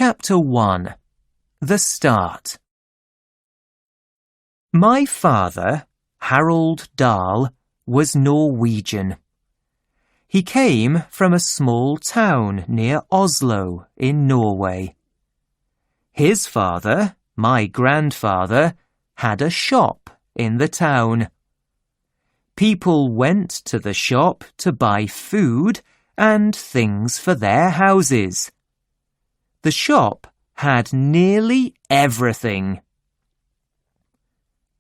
Chapter 1. The Start. My father, Harold Dahl, was Norwegian. He came from a small town near Oslo in Norway. His father, my grandfather, had a shop in the town. People went to the shop to buy food and things for their houses. The shop had nearly everything.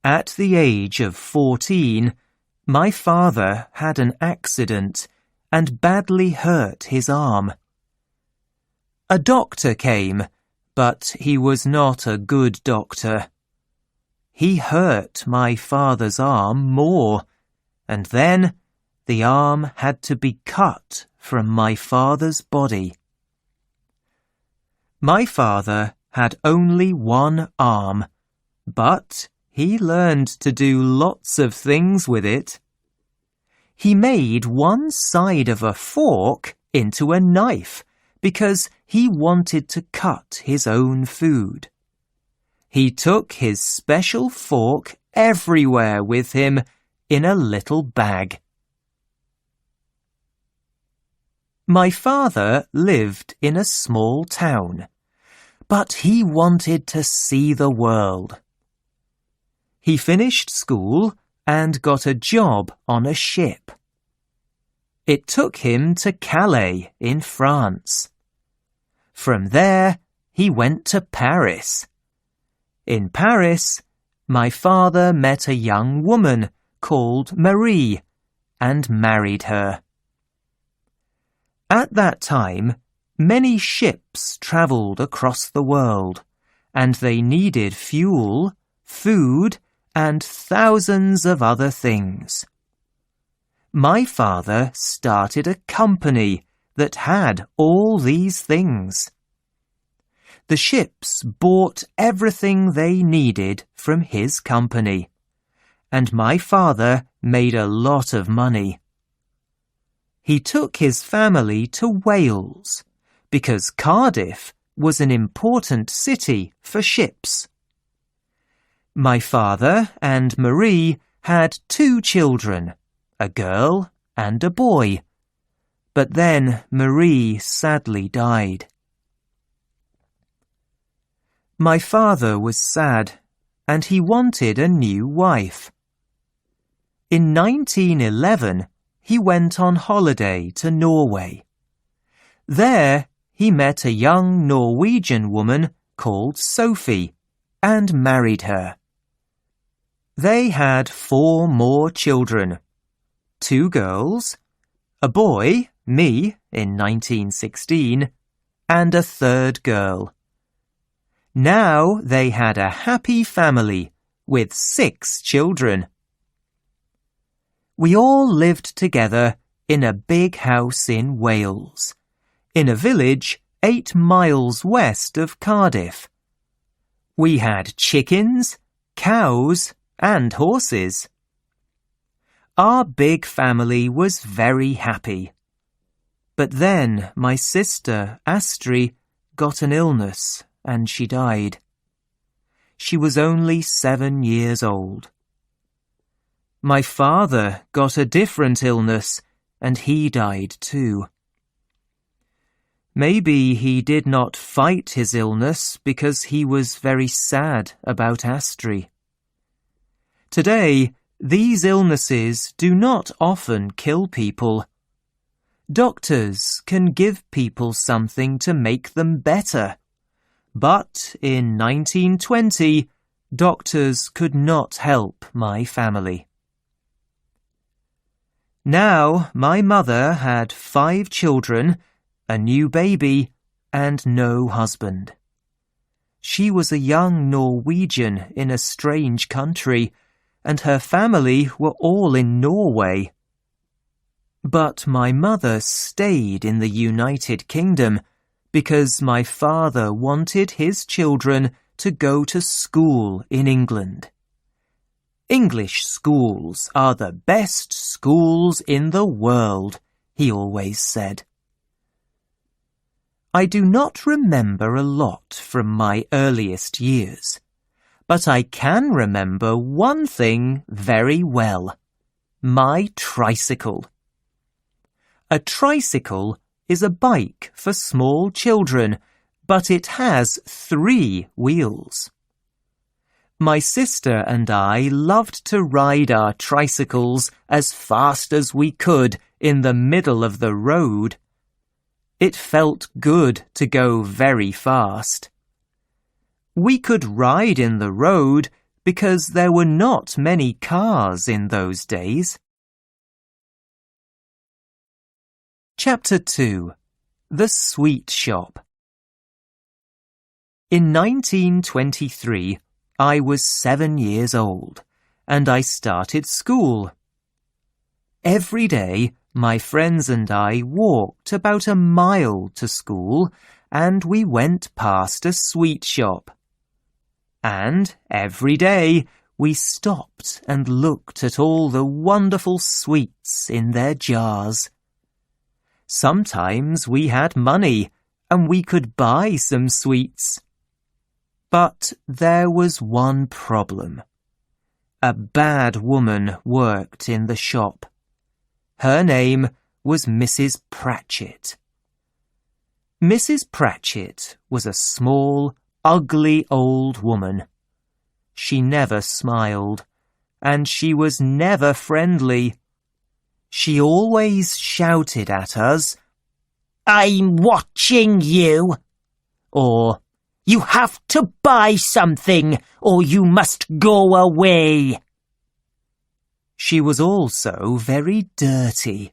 At the age of 14, my father had an accident and badly hurt his arm. A doctor came, but he was not a good doctor. He hurt my father's arm more, and then the arm had to be cut from my father's body. My father had only one arm, but he learned to do lots of things with it. He made one side of a fork into a knife because he wanted to cut his own food. He took his special fork everywhere with him in a little bag. My father lived in a small town, but he wanted to see the world. He finished school and got a job on a ship. It took him to Calais in France. From there, he went to Paris. In Paris, my father met a young woman called Marie and married her. At that time, many ships travelled across the world, and they needed fuel, food, and thousands of other things. My father started a company that had all these things. The ships bought everything they needed from his company, and my father made a lot of money. He took his family to Wales, because Cardiff was an important city for ships. My father and Marie had 2 children, a girl and a boy, but then Marie sadly died. My father was sad, and he wanted a new wife. In 1911, he went on holiday to Norway. There, he met a young Norwegian woman called Sophie and married her. They had 4 more children, 2 girls, a boy, me, in 1916, and a 3rd girl. Now they had a happy family with 6 children. We all lived together in a big house in Wales, in a village 8 miles west of Cardiff. We had chickens, cows, and horses. Our big family was very happy. But then my sister, Astrid, got an illness and she died. She was only 7 years old. My father got a different illness and he died too. Maybe he did not fight his illness because he was very sad about Astrid. Today, these illnesses do not often kill people. Doctors can give people something to make them better. But in 1920, doctors could not help my family. Now my mother had 5 children, a new baby, and no husband. She was a young Norwegian in a strange country, and her family were all in Norway. But my mother stayed in the United Kingdom because my father wanted his children to go to school in England. English schools are the best schools in the world, he always said. I do not remember a lot from my earliest years, but I can remember one thing very well: my tricycle. A tricycle is a bike for small children, but it has 3 wheels. My sister and I loved to ride our tricycles as fast as we could in the middle of the road. It felt good to go very fast. We could ride in the road because there were not many cars in those days. Chapter 2. The Sweet Shop. In 1923, I was 7 years old, and I started school. Every day, my friends and I walked about a mile to school, and we went past a sweet shop. And every day, we stopped and looked at all the wonderful sweets in their jars. Sometimes we had money, and we could buy some sweets. But there was one problem. A bad woman worked in the shop. Her name was Mrs. Pratchett. Mrs. Pratchett was a small, ugly old woman. She never smiled, and she was never friendly. She always shouted at us, "I'm watching you," or "You have to buy something, or you must go away." She was also very dirty.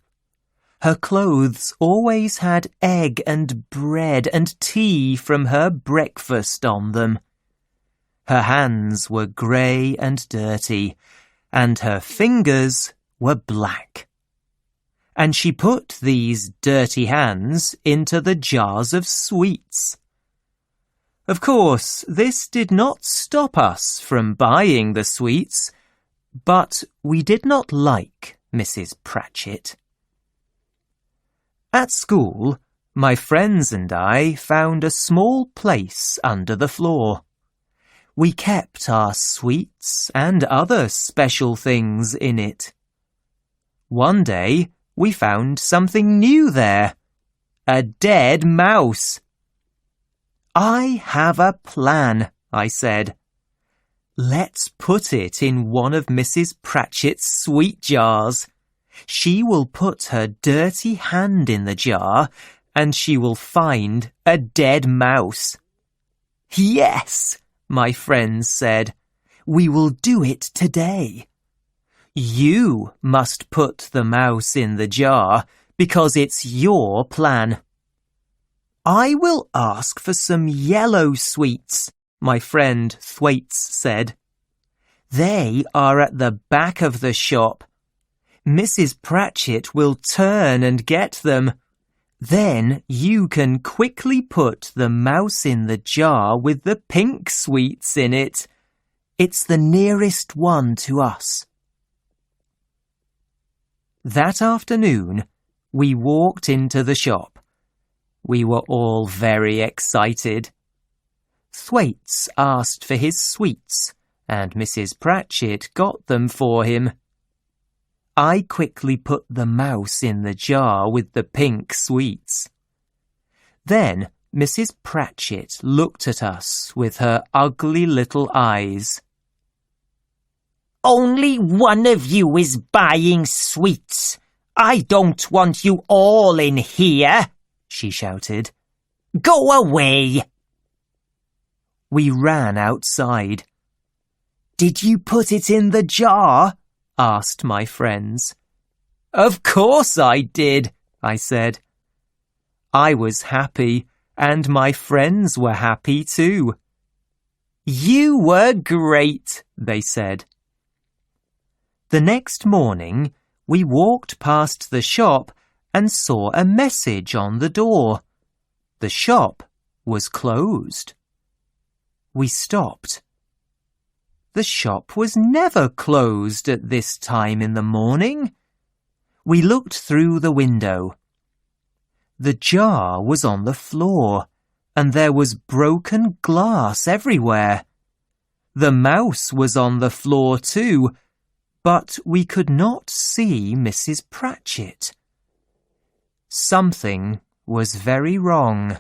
Her clothes always had egg and bread and tea from her breakfast on them. Her hands were grey and dirty, and her fingers were black. And she put these dirty hands into the jars of sweets. Of course, this did not stop us from buying the sweets, but we did not like Mrs. Pratchett. At school, my friends and I found a small place under the floor. We kept our sweets and other special things in it. One day, we found something new there: a dead mouse. "I have a plan," I said. "Let's put it in one of Mrs. Pratchett's sweet jars. She will put her dirty hand in the jar, and she will find a dead mouse." "Yes," my friends said. "We will do it today. You must put the mouse in the jar because it's your plan." "I will ask for some yellow sweets," my friend Thwaites said. "They are at the back of the shop. Mrs. Pratchett will turn and get them. Then you can quickly put the mouse in the jar with the pink sweets in it. It's the nearest one to us." That afternoon, we walked into the shop. We were all very excited. Thwaites asked for his sweets, and Mrs. Pratchett got them for him. I quickly put the mouse in the jar with the pink sweets. Then Mrs. Pratchett looked at us with her ugly little eyes. "Only one of you is buying sweets. I don't want you all in here," she shouted. "Go away." We ran outside. "Did you put it in the jar?" asked my friends. "Of course I did," I said. I was happy, and my friends were happy too. "You were great," they said. The next morning, we walked past the shop and saw a message on the door. The shop was closed. We stopped. The shop was never closed at this time in the morning. We looked through the window. The jar was on the floor, and there was broken glass everywhere. The mouse was on the floor too, but we could not see Mrs. Pratchett. Something was very wrong.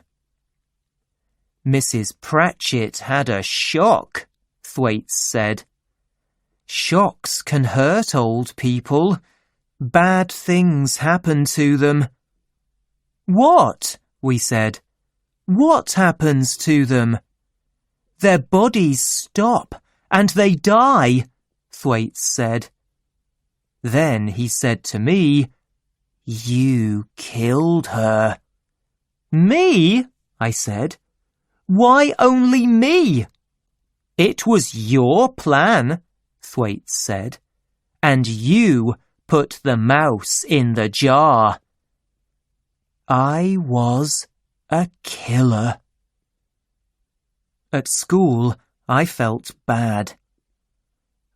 Mrs. Pratchett had a shock, Thwaites said. Shocks can hurt old people. Bad things happen to them. What? We said. What happens to them? Their bodies stop and they die, Thwaites said. Then he said to me, You killed her. Me? I said. Why only me? It was your plan, Thwaites said, and you put the mouse in the jar. I was a killer. At school, I felt bad.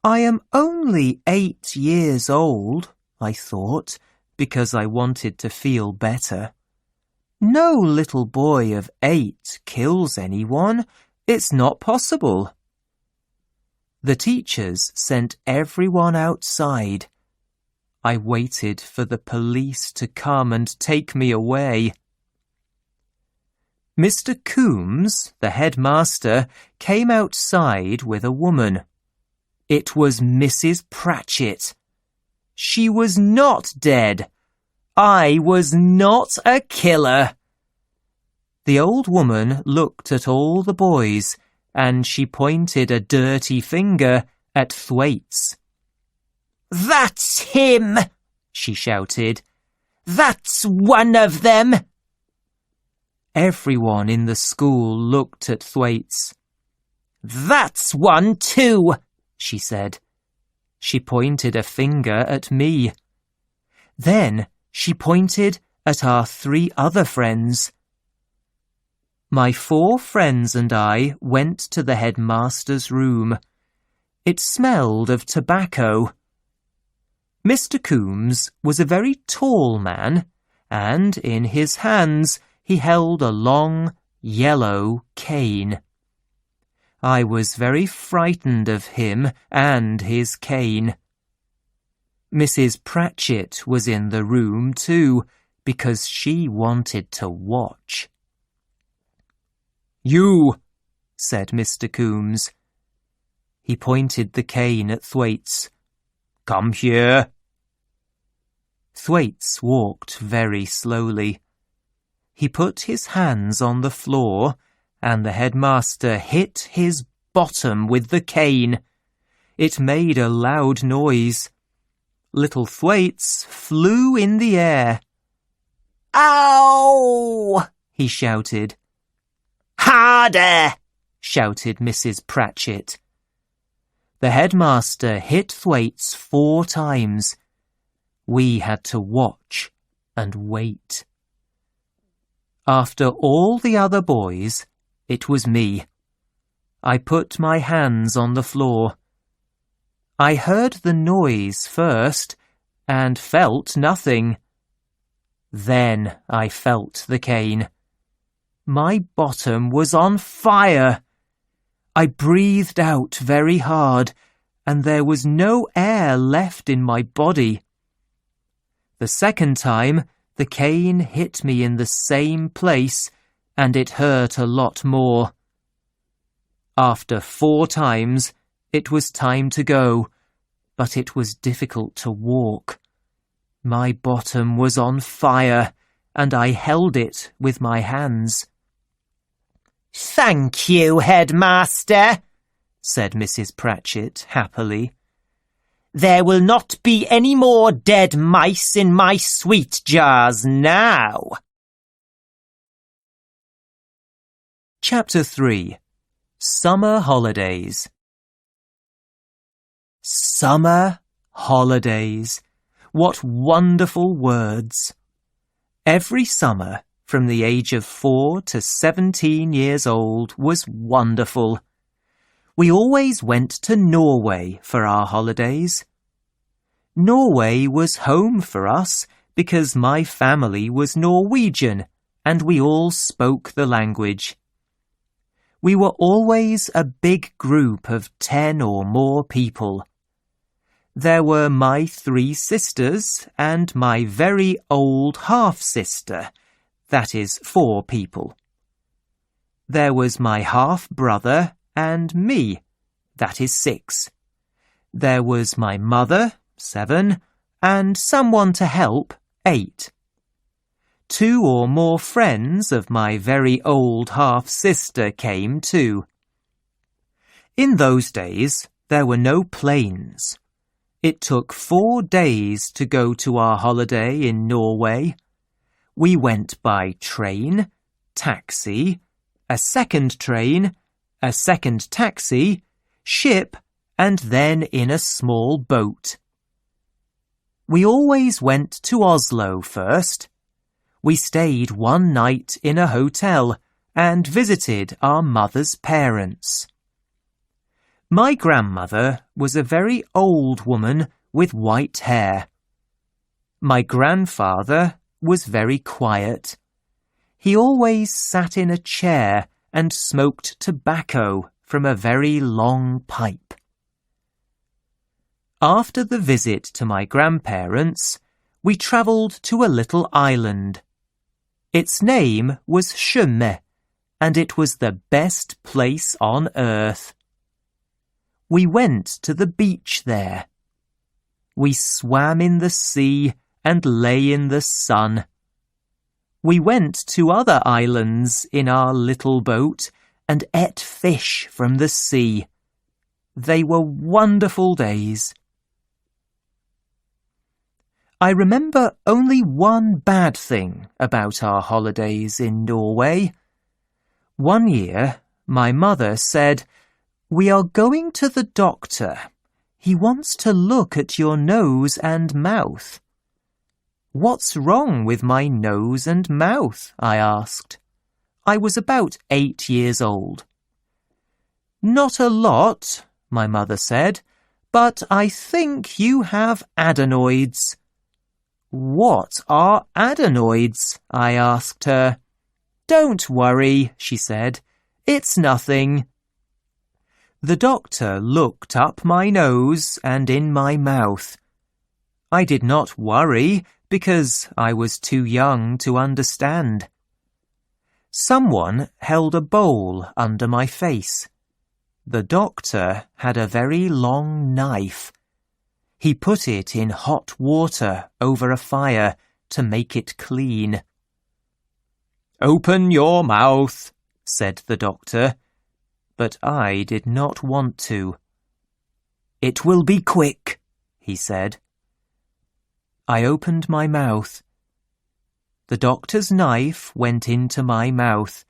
I am only 8 years old, I thought, because I wanted to feel better. No little boy of 8 kills anyone. It's not possible. The teachers sent everyone outside. I waited for the police to come and take me away. Mr. Coombs, the headmaster, came outside with a woman. It was Mrs. Pratchett. She was not dead. I was not a killer. The old woman looked at all the boys, and she pointed a dirty finger at Thwaites. That's him, she shouted. That's one of them. Everyone in the school looked at Thwaites. That's one too, she said. She pointed a finger at me. Then she pointed at our 3 other friends. My 4 friends and I went to the headmaster's room. It smelled of tobacco. Mr. Coombs was a very tall man, and in his hands he held a long, yellow cane. I was very frightened of him and his cane. Mrs. Pratchett was in the room too, because she wanted to watch. You, said Mr. Coombs. He pointed the cane at Thwaites. Come here. Thwaites walked very slowly. He put his hands on the floor, and the headmaster hit his bottom with the cane. It made a loud noise. Little Thwaites flew in the air. Ow! He shouted. Harder! Shouted Mrs. Pratchett. The headmaster hit Thwaites 4 times. We had to watch and wait. After all the other boys, it was me. I put my hands on the floor. I heard the noise first and felt nothing. Then I felt the cane. My bottom was on fire. I breathed out very hard, and there was no air left in my body. The second time, the cane hit me in the same place, and it hurt a lot more. After 4 times, it was time to go, but it was difficult to walk. My bottom was on fire, and I held it with my hands. Thank you, headmaster, said Mrs. Pratchett happily. There will not be any more dead mice in my sweet jars now. Chapter 3. Summer Holidays. Summer holidays. What wonderful words. Every summer, from the age of 4 to 17 years old, was wonderful. We always went to Norway for our holidays. Norway was home for us because my family was Norwegian and we all spoke the language. We were always a big group of 10 or more people. There were my 3 sisters and my very old half-sister, that is 4 people. There was my half-brother and me, that is 6. There was my mother, 7, and someone to help, 8. 2 or more friends of my very old half-sister came too. In those days, there were no planes. It took 4 days to go to our holiday in Norway. We went by train, taxi, a second train, a second taxi, ship, and then in a small boat. We always went to Oslo first. We stayed one night in a hotel and visited our mother's parents. My grandmother was a very old woman with white hair. My grandfather was very quiet. He always sat in a chair and smoked tobacco from a very long pipe. After the visit to my grandparents, we travelled to a little island. Its name was Tjøme, and it was the best place on earth. We went to the beach there. We swam in the sea and lay in the sun. We went to other islands in our little boat and ate fish from the sea. They were wonderful days. I remember only one bad thing about our holidays in Norway. One year, my mother said, "We are going to the doctor. He wants to look at your nose and mouth." "What's wrong with my nose and mouth?" I asked. I was about 8 years old. "Not a lot," my mother said, "but I think you have adenoids." "What are adenoids?" I asked her. "Don't worry," she said. "It's nothing." The doctor looked up my nose and in my mouth. I did not worry because I was too young to understand. Someone held a bowl under my face. The doctor had a very long knife. He put it in hot water over a fire to make it clean. "Open your mouth," said the doctor, but I did not want to. "It will be quick," he said. I opened my mouth. The doctor's knife went into my mouth.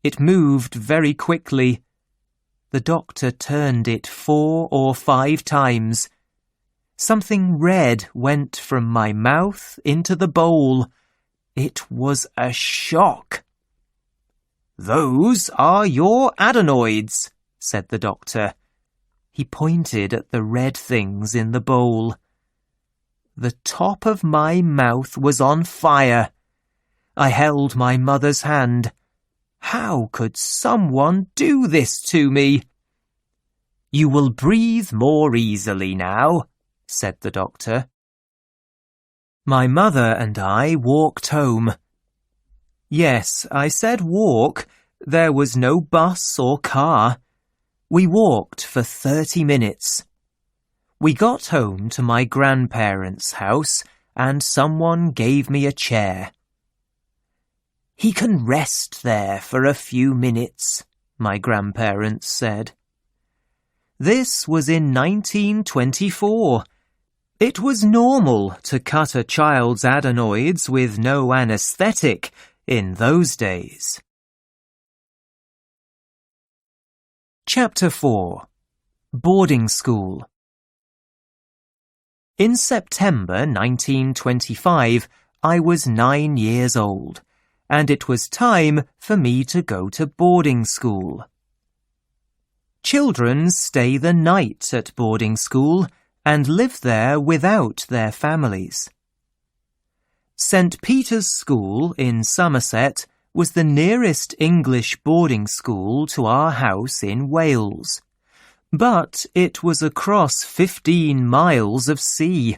It moved very quickly. The doctor turned it 4 or 5 times. Something red went from my mouth into the bowl. It was a shock. "Those are your adenoids," said the doctor. He pointed at the red things in the bowl. The top of my mouth was on fire. I held my mother's hand. How could someone do this to me? "You will breathe more easily now," said the doctor. My mother and I walked home. Yes, I said walk. There was no bus or car. We walked for 30 minutes. We got home to my grandparents' house and someone gave me a chair. "He can rest there for a few minutes," my grandparents said. This was in 1924. It was normal to cut a child's adenoids with no anesthetic in those days. Chapter 4. Boarding School. In September 1925, I was 9 years old, and it was time for me to go to boarding school. Children stay the night at boarding school and live there without their families. St. Peter's School in Somerset was the nearest English boarding school to our house in Wales, but it was across 15 miles of sea.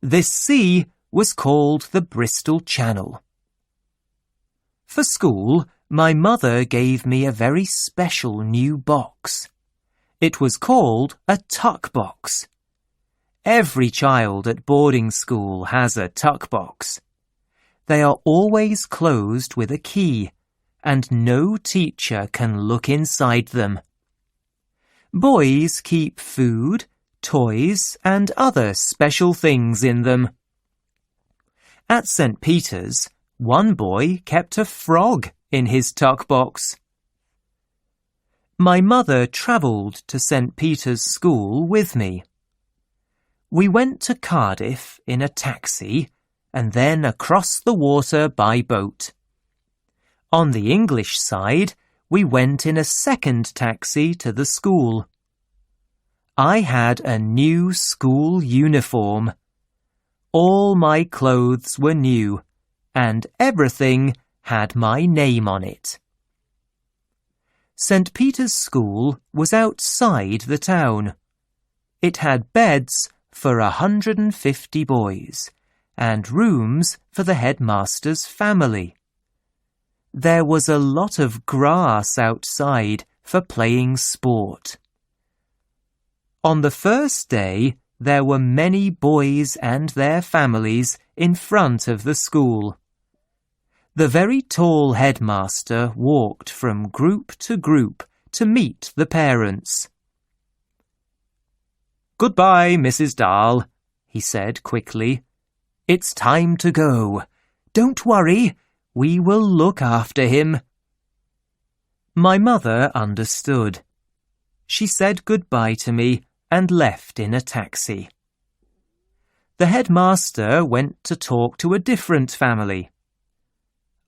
This sea was called the Bristol Channel. For school, my mother gave me a very special new box. It was called a tuck box. Every child at boarding school has a tuck box. They are always closed with a key, and no teacher can look inside them. Boys keep food, toys, and other special things in them. At St. Peter's, one boy kept a frog in his tuck box. My mother travelled to St. Peter's School with me. We went to Cardiff in a taxi and then across the water by boat. On the English side, we went in a second taxi to the school. I had a new school uniform. All my clothes were new, and everything had my name on it. St. Peter's School was outside the town. It had beds for 150 boys, and rooms for the headmaster's family. There was a lot of grass outside for playing sport. On the first day, there were many boys and their families in front of the school. The very tall headmaster walked from group to group to meet the parents. "Goodbye, Mrs. Dahl," he said quickly. "It's time to go. Don't worry, we will look after him." My mother understood. She said goodbye to me and left in a taxi. The headmaster went to talk to a different family.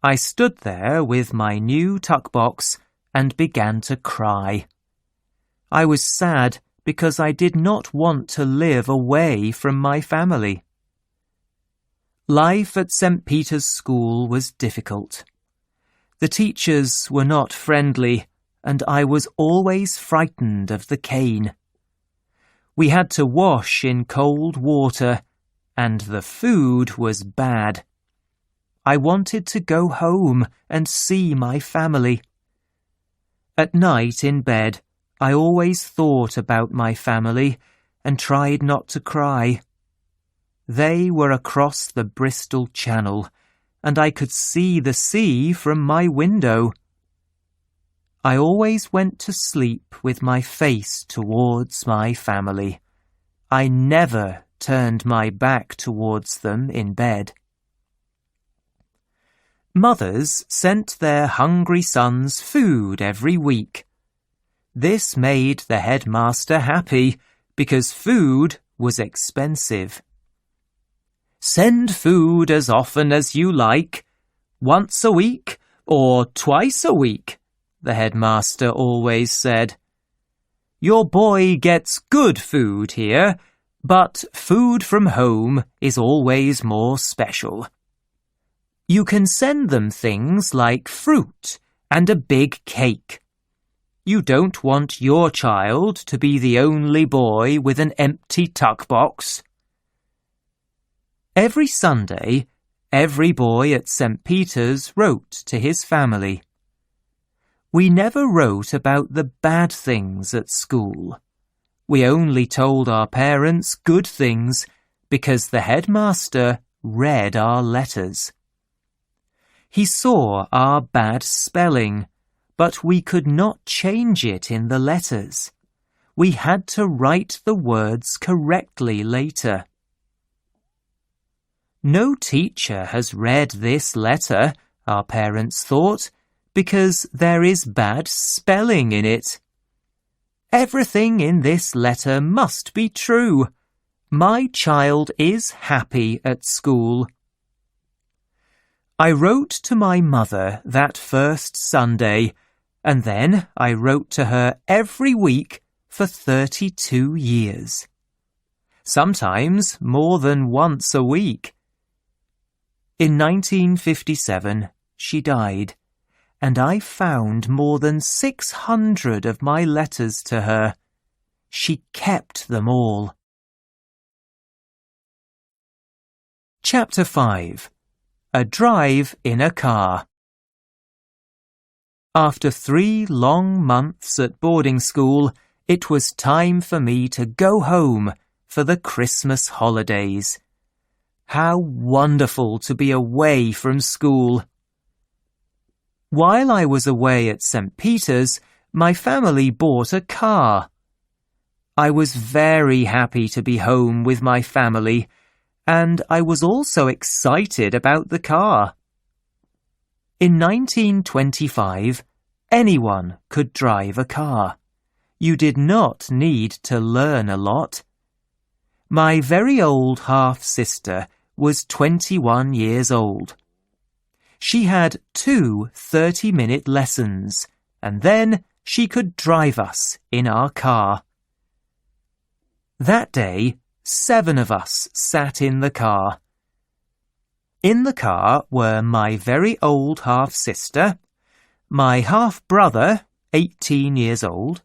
I stood there with my new tuck box and began to cry. I was sad because I did not want to live away from my family. Life at St. Peter's School was difficult. The teachers were not friendly, and I was always frightened of the cane. We had to wash in cold water, and the food was bad. I wanted to go home and see my family. At night in bed, I always thought about my family and tried not to cry. They were across the Bristol Channel, and I could see the sea from my window. I always went to sleep with my face towards my family. I never turned my back towards them in bed. Mothers sent their hungry sons food every week. This made the headmaster happy because food was expensive. "Send food as often as you like, once a week or twice a week," the headmaster always said. "Your boy gets good food here, but food from home is always more special. You can send them things like fruit and a big cake. You don't want your child to be the only boy with an empty tuck box." Every Sunday, every boy at St. Peter's wrote to his family. We never wrote about the bad things at school. We only told our parents good things because the headmaster read our letters. He saw our bad spelling, but we could not change it in the letters. We had to write the words correctly later. No teacher has read this letter, our parents thought, because there is bad spelling in it. Everything in this letter must be true. My child is happy at school. I wrote to my mother that first Sunday, and then I wrote to her every week for 32 years. Sometimes more than once a week. In 1957, she died, and I found more than 600 of my letters to her. She kept them all. Chapter 5. A Drive in a Car. After 3 long months at boarding school, it was time for me to go home for the Christmas holidays. How wonderful to be away from school! While I was away at St. Peter's, my family bought a car. I was very happy to be home with my family, and I was also excited about the car. In 1925, anyone could drive a car. You did not need to learn a lot. My very old half-sister was 21 years old. She had 2 30-minute lessons, and then she could drive us in our car. That day, 7 of us sat in the car. In the car were my very old half-sister, my half-brother, 18 years old,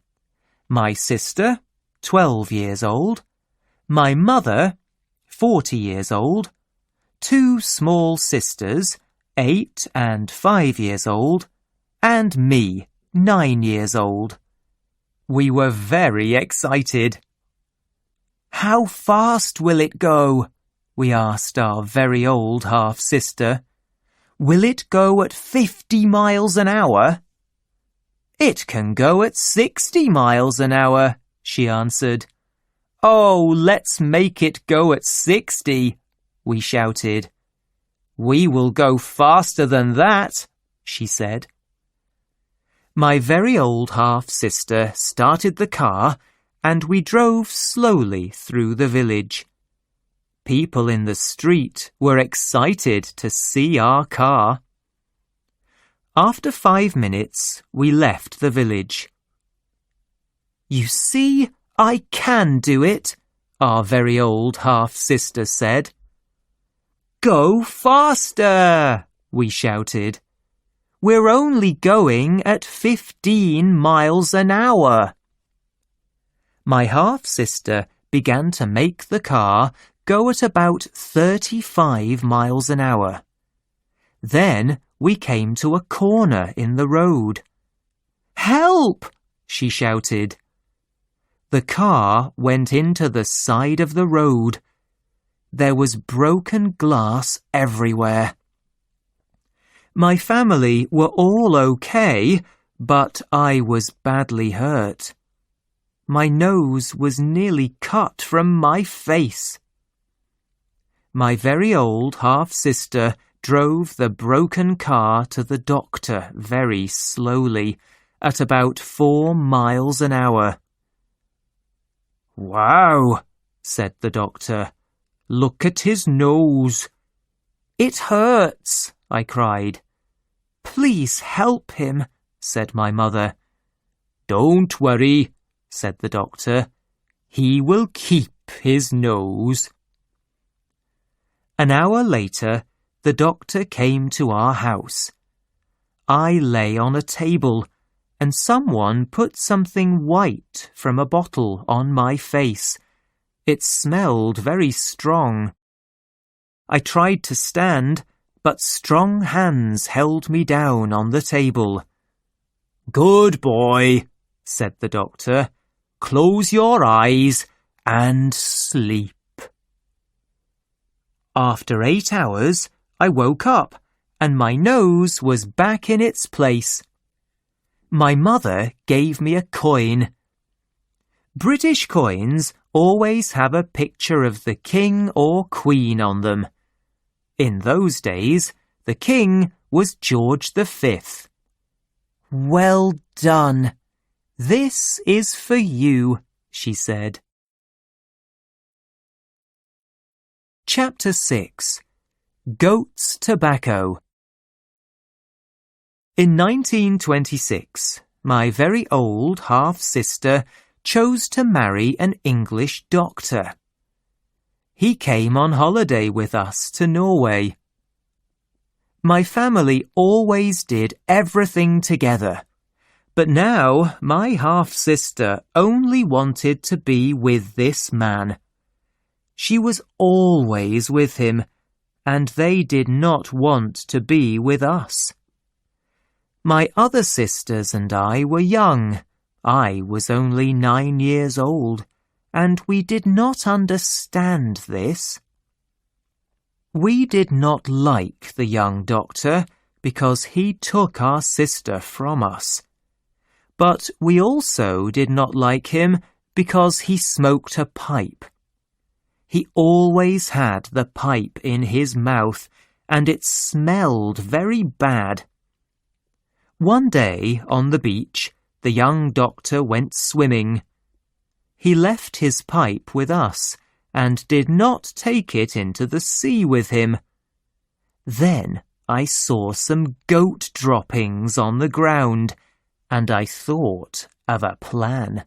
my sister, 12 years old, my mother, 40 years old, 2 small sisters, 8 and 5 years old, and me, 9 years old. We were very excited. "How fast will it go?" we asked our very old half-sister. "Will it go at 50 miles an hour?" "It can go at 60 miles an hour," she answered. "Oh, let's make it go at 60, we shouted. "We will go faster than that," she said. My very old half-sister started the car, and we drove slowly through the village. People in the street were excited to see our car. After 5 minutes, we left the village. "You see, I can do it," our very old half-sister said. "Go faster!" we shouted. "We're only going at 15 miles an hour." My half-sister began to make the car go at about 35 miles an hour. Then we came to a corner in the road. "Help!" she shouted. The car went into the side of the road. There was broken glass everywhere. My family were all okay, but I was badly hurt. My nose was nearly cut from my face. My very old half-sister drove the broken car to the doctor very slowly, at about 4 miles an hour. "Wow," said the doctor. "Look at his nose." "It hurts," I cried. "Please help him," said my mother. "Don't worry," said the doctor. "He will keep his nose." An hour later, the doctor came to our house. I lay on a table, and someone put something white from a bottle on my face. It smelled very strong. I tried to stand, but strong hands held me down on the table. "Good boy," said the doctor. "Close your eyes and sleep." After 8 hours, I woke up, and my nose was back in its place. My mother gave me a coin. British coins always have a picture of the king or queen on them. In those days, the king was George V. "Well done. This is for you," she said. Chapter 6. Goat's Tobacco. In 1926, my very old half-sister chose to marry an English doctor. He came on holiday with us to Norway. My family always did everything together. But now my half-sister only wanted to be with this man. She was always with him, and they did not want to be with us. My other sisters and I were young. I was only 9 years old, and we did not understand this. We did not like the young doctor because he took our sister from us. But we also did not like him because he smoked a pipe. He always had the pipe in his mouth, and it smelled very bad. One day on the beach, the young doctor went swimming. He left his pipe with us and did not take it into the sea with him. Then I saw some goat droppings on the ground, and I thought of a plan.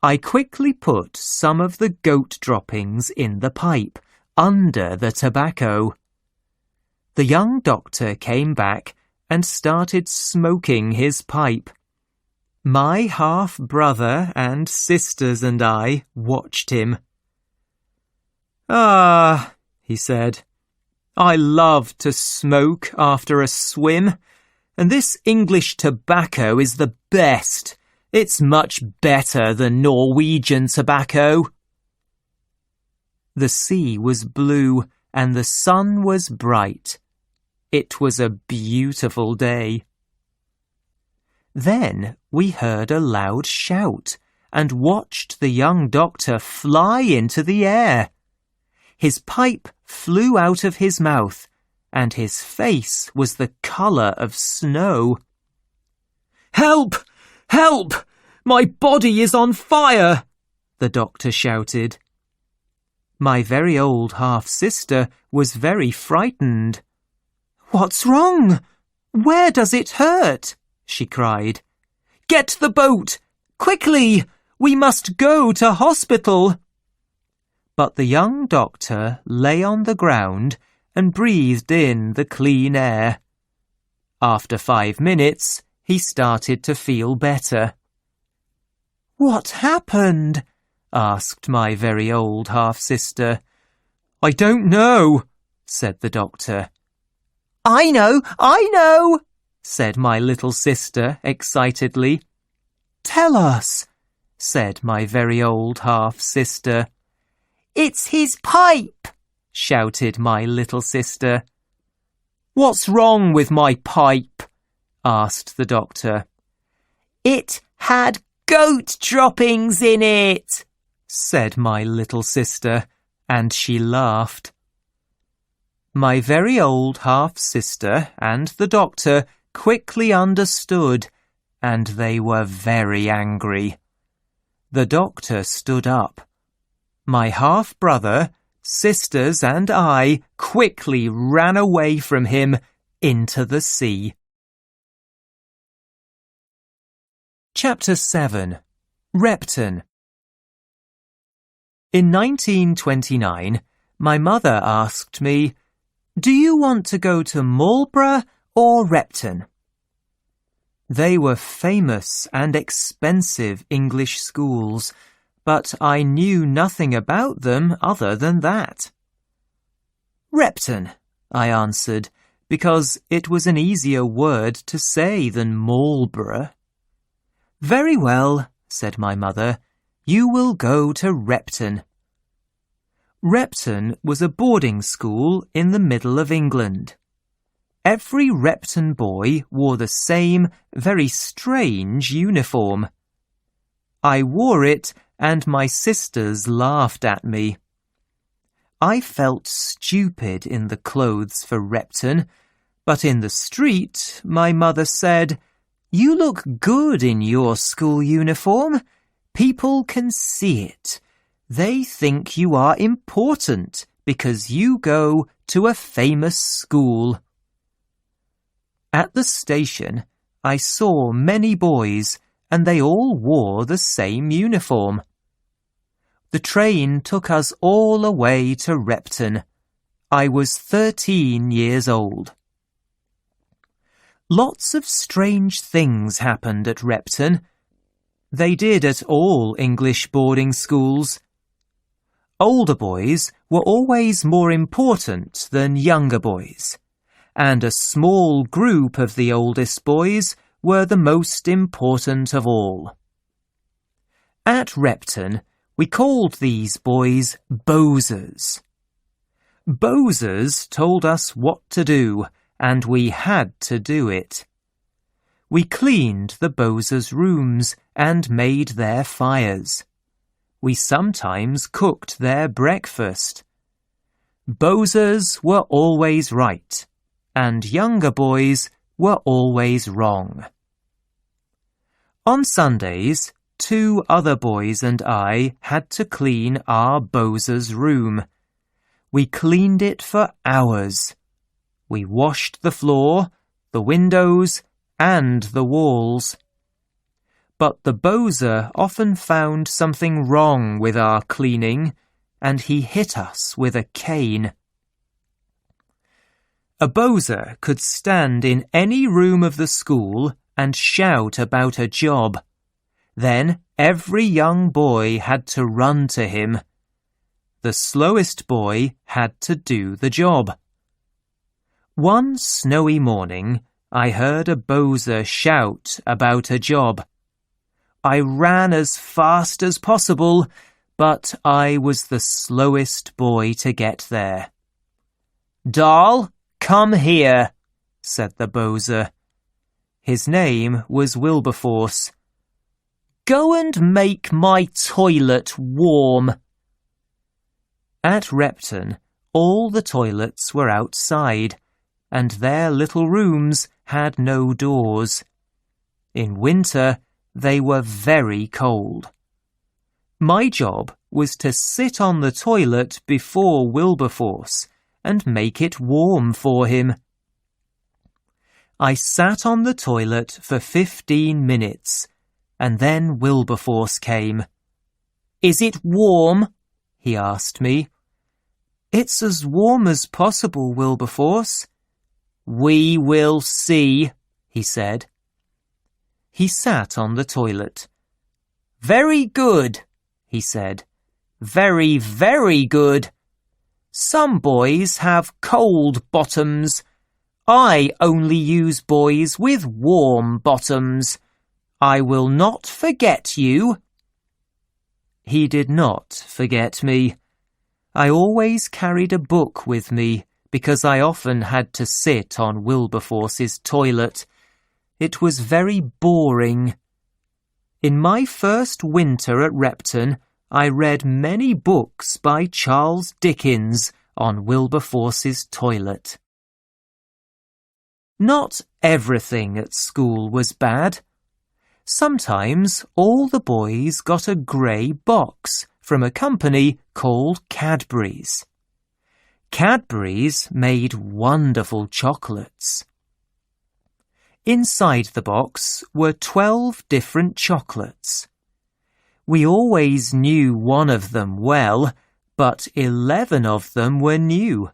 I quickly put some of the goat droppings in the pipe, under the tobacco. The young doctor came back and started smoking his pipe. My half-brother and sisters and I watched him. "Ah," he said, "I love to smoke after a swim. And this English tobacco is the best. It's much better than Norwegian tobacco." The sea was blue and the sun was bright. It was a beautiful day. Then we heard a loud shout and watched the young doctor fly into the air. His pipe flew out of his mouth, and his face was the colour of snow. "Help! Help! My body is on fire!" the doctor shouted. My very old half-sister was very frightened. "What's wrong? Where does it hurt?" she cried. "Get the boat! Quickly! We must go to hospital!" But the young doctor lay on the ground and breathed in the clean air. After 5 minutes, he started to feel better. "What happened?" asked my very old half-sister. "I don't know," said the doctor. I know," said my little sister excitedly. "Tell us," said my very old half-sister. "It's his pipe," shouted my little sister. "What's wrong with my pipe?" asked the doctor. "It had goat droppings in it," said my little sister, and she laughed. My very old half-sister and the doctor quickly understood, and they were very angry. The doctor stood up. My half-brother, sisters and I quickly ran away from him into the sea. Chapter 7. Repton. In 1929, my mother asked me, "Do you want to go to Marlborough or Repton?" They were famous and expensive English schools, but I knew nothing about them other than that. "Repton," I answered, because it was an easier word to say than Marlborough. "Very well," said my mother, "you will go to Repton." Repton was a boarding school in the middle of England. Every Repton boy wore the same, very strange uniform. I wore it, and my sisters laughed at me. I felt stupid in the clothes for Repton, but in the street my mother said, "You look good in your school uniform. People can see it. They think you are important because you go to a famous school." At the station, I saw many boys, and they all wore the same uniform. The train took us all away to Repton. I was 13 years old. Lots of strange things happened at Repton. They did at all English boarding schools. Older boys were always more important than younger boys, and a small group of the oldest boys were the most important of all. At Repton, we called these boys Bowsers. Bowsers told us what to do, and we had to do it. We cleaned the Bowsers' rooms and made their fires. We sometimes cooked their breakfast. Bowsers were always right, and younger boys were always wrong. On Sundays, 2 other boys and I had to clean our Bowsers' room. We cleaned it for hours. We washed the floor, the windows, and the walls. But the Bowser often found something wrong with our cleaning, and he hit us with a cane. A Bowser could stand in any room of the school and shout about a job. Then every young boy had to run to him. The slowest boy had to do the job. One snowy morning, I heard a Bowser shout about a job. I ran as fast as possible, but I was the slowest boy to get there. "Doll, come here," said the Bowser. His name was Wilberforce. "Go and make my toilet warm." At Repton, all the toilets were outside, and their little rooms had no doors. In winter, they were very cold. My job was to sit on the toilet before Wilberforce and make it warm for him. I sat on the toilet for 15 minutes, and then Wilberforce came. "Is it warm?" he asked me. "It's as warm as possible, Wilberforce." "We will see," he said. He sat on the toilet. "Very good," he said. "Very, very good. Some boys have cold bottoms. I only use boys with warm bottoms. I will not forget you." He did not forget me. I always carried a book with me, because I often had to sit on Wilberforce's toilet. It was very boring. In my first winter at Repton, I read many books by Charles Dickens on Wilberforce's toilet. Not everything at school was bad. Sometimes all the boys got a grey box from a company called Cadbury's. Cadbury's made wonderful chocolates. Inside the box were 12 different chocolates. We always knew one of them well, but 11 of them were new.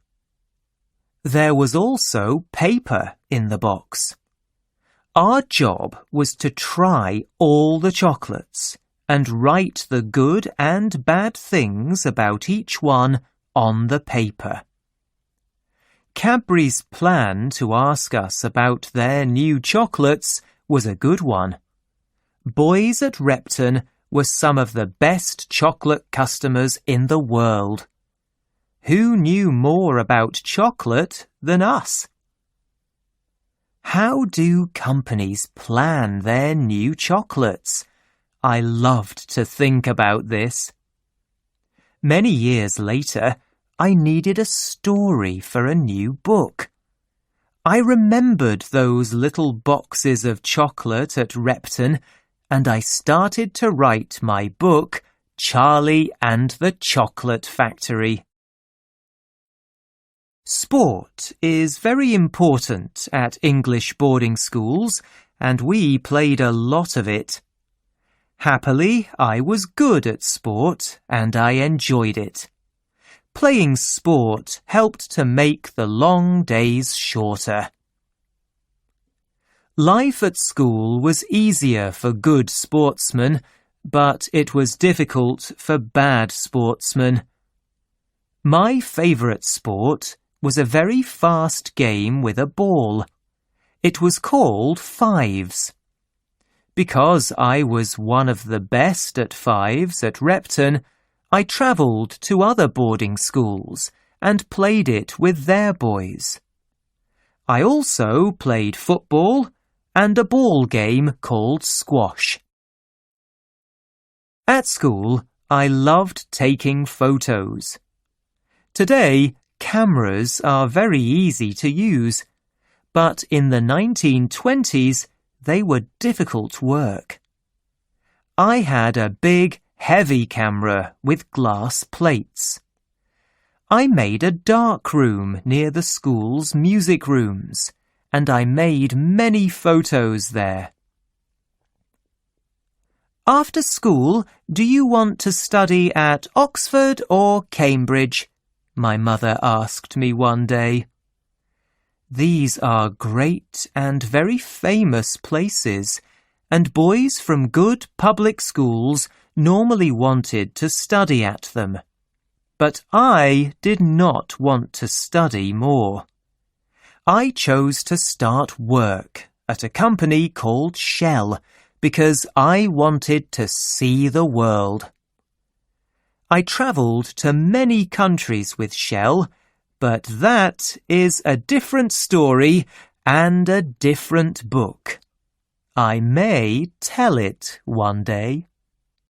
There was also paper in the box. Our job was to try all the chocolates and write the good and bad things about each one on the paper. Cadbury's plan to ask us about their new chocolates was a good one. Boys at Repton were some of the best chocolate customers in the world. Who knew more about chocolate than us? How do companies plan their new chocolates? I loved to think about this. Many years later, I needed a story for a new book. I remembered those little boxes of chocolate at Repton, and I started to write my book, Charlie and the Chocolate Factory. Sport is very important at English boarding schools, and we played a lot of it. Happily, I was good at sport, and I enjoyed it. Playing sport helped to make the long days shorter. Life at school was easier for good sportsmen, but it was difficult for bad sportsmen. My favourite sport was a very fast game with a ball. It was called fives. Because I was one of the best at fives at Repton, I travelled to other boarding schools and played it with their boys. I also played football and a ball game called squash. At school, I loved taking photos. Today, cameras are very easy to use, but in the 1920s, they were difficult work. I had a big, heavy camera with glass plates. I made a dark room near the school's music rooms, and I made many photos there. After school, do you want to study at Oxford or Cambridge? My mother asked me one day. These are great and very famous places, and boys from good public schools normally wanted to study at them. But I did not want to study more. I chose to start work at a company called Shell because I wanted to see the world. I travelled to many countries with Shell, but that is a different story and a different book. I may tell it one day.